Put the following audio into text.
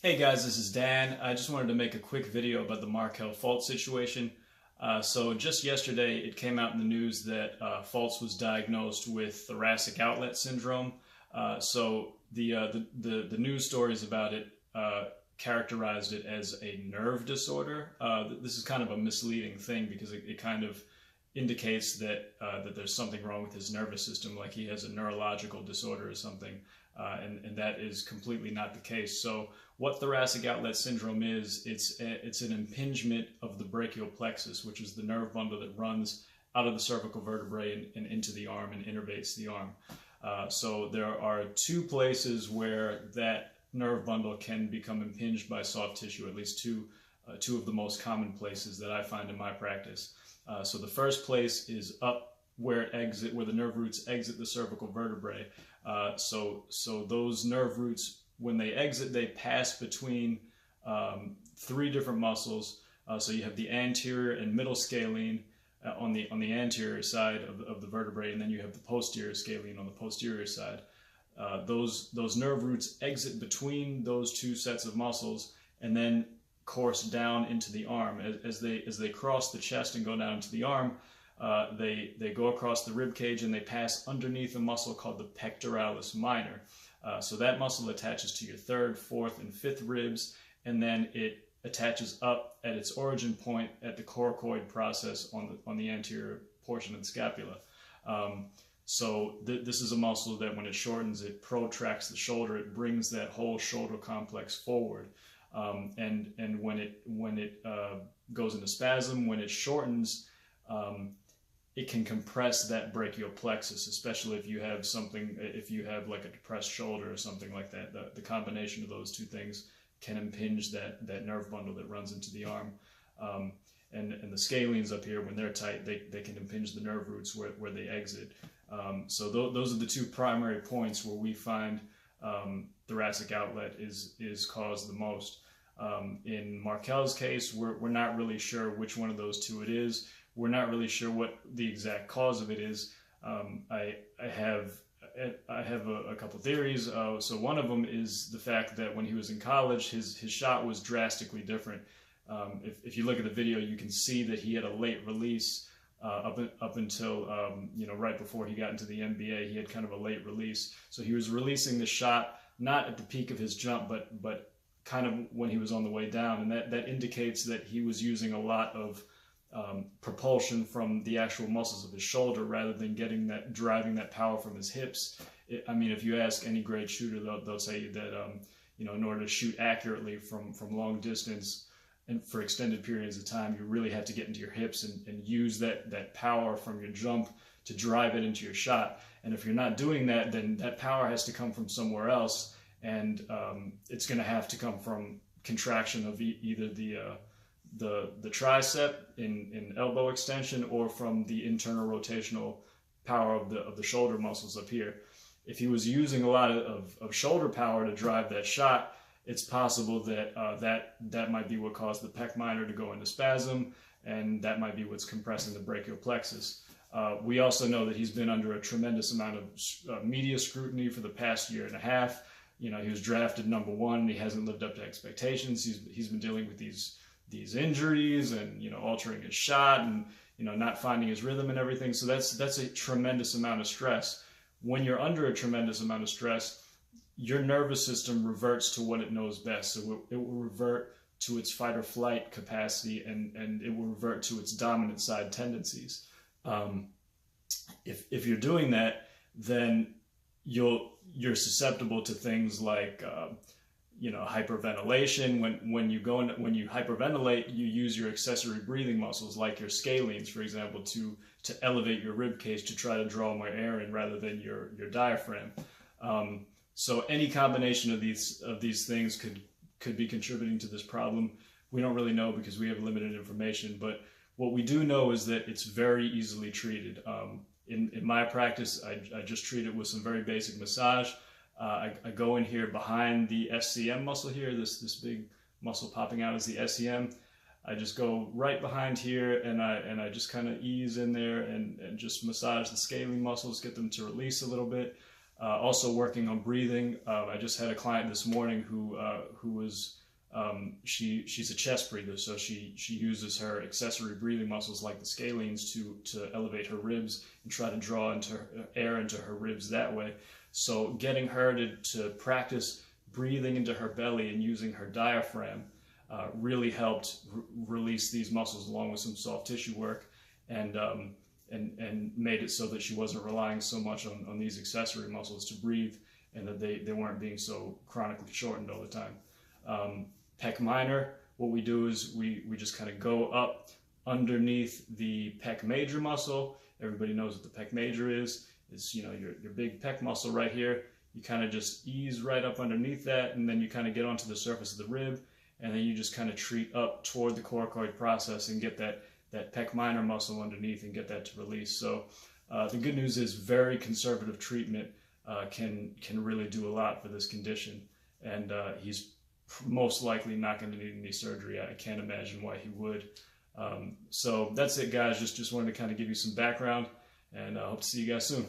Hey guys, this is Dan. I just wanted to make a quick video about the Markelle Fultz situation. So just yesterday it came out in the news that Fultz was diagnosed with Thoracic Outlet Syndrome. So the news stories about it characterized it as a nerve disorder. This is kind of a misleading thing because it kind of indicates that that there's something wrong with his nervous system, like he has a neurological disorder or something, and that is completely not the case. So what thoracic outlet syndrome is, it's an impingement of the brachial plexus, which is the nerve bundle that runs out of the cervical vertebrae and into the arm and innervates the arm. So there are two places where that nerve bundle can become impinged by soft tissue, at least two of the most common places that I find in my practice. So the first place is up where the nerve roots exit the cervical vertebrae. So those nerve roots, when they exit, they pass between three different muscles. So you have the anterior and middle scalene on the anterior side of the vertebrae, and then you have the posterior scalene on the posterior side. Those nerve roots exit between those two sets of muscles and then course down into the arm. As they cross the chest and go down into the arm, they go across the rib cage and they pass underneath a muscle called the pectoralis minor. So that muscle attaches to your third, fourth, and fifth ribs, and then it attaches up at its origin point at the coracoid process on the anterior portion of the scapula. So this is a muscle that when it shortens, it protracts the shoulder. It brings that whole shoulder complex forward. And when it goes into spasm, when it shortens, it can compress that brachial plexus, especially if you have like a depressed shoulder or something like that. The combination of those two things can impinge that nerve bundle that runs into the arm. And the scalenes up here, when they're tight, they can impinge the nerve roots where they exit. So those are the two primary points where we find thoracic outlet is caused the most. In Markelle's case, we're not really sure which one of those two it is. We're not really sure what the exact cause of it is. I have a couple theories. So one of them is the fact that when he was in college, his shot was drastically different. If you look at the video, you can see that he had a late release up until right before he got into the NBA. He had kind of a late release. So he was releasing the shot not at the peak of his jump, but kind of when he was on the way down, and that indicates that he was using a lot of propulsion from the actual muscles of his shoulder rather than driving that power from his hips. I mean, if you ask any great shooter, they'll say that in order to shoot accurately from long distance and for extended periods of time, you really have to get into your hips and use that power from your jump to drive it into your shot. And if you're not doing that, then that power has to come from somewhere else, and it's going to have to come from contraction of either the tricep in elbow extension or from the internal rotational power of the shoulder muscles up here. If he was using a lot of shoulder power to drive that shot, it's possible that that might be what caused the pec minor to go into spasm, and that might be what's compressing the brachial plexus. We also know that he's been under a tremendous amount of media scrutiny for the past year and a half. He was drafted #1. He hasn't lived up to expectations. He's been dealing with these injuries and altering his shot and not finding his rhythm and everything. So that's a tremendous amount of stress. When you're under a tremendous amount of stress, your nervous system reverts to what it knows best. So it will revert to its fight or flight capacity, and it will revert to its dominant side tendencies. If you're doing that, then you're susceptible to things like hyperventilation. When you hyperventilate, you use your accessory breathing muscles, like your scalenes, for example, to elevate your rib cage to try to draw more air in rather than your diaphragm. So any combination of these things could be contributing to this problem. We don't really know because we have limited information, but what we do know is that it's very easily treated. In my practice, I just treat it with some very basic massage. I go in here behind the SCM muscle here, this big muscle popping out is the SCM. I just go right behind here and I just kind of ease in there and just massage the scalene muscles, get them to release a little bit. Also working on breathing. I just had a client this morning who was she's a chest breather, so she uses her accessory breathing muscles like the scalenes to elevate her ribs and try to draw into air into her ribs that way. So getting her to practice breathing into her belly and using her diaphragm really helped release these muscles, along with some soft tissue work, and made it so that she wasn't relying so much on these accessory muscles to breathe, and that they weren't being so chronically shortened all the time. Pec minor, what we do is we just kind of go up underneath the pec major muscle. Everybody knows what the pec major is. It's, you know, your big pec muscle right here. You kind of just ease right up underneath that, and then you kind of get onto the surface of the rib, and then you just kind of treat up toward the coracoid process and get that pec minor muscle underneath and get that to release. So the good news is very conservative treatment can really do a lot for this condition, and he's most likely not going to need any surgery. I can't imagine why he would. So that's it, guys. Just wanted to kind of give you some background, and I hope to see you guys soon.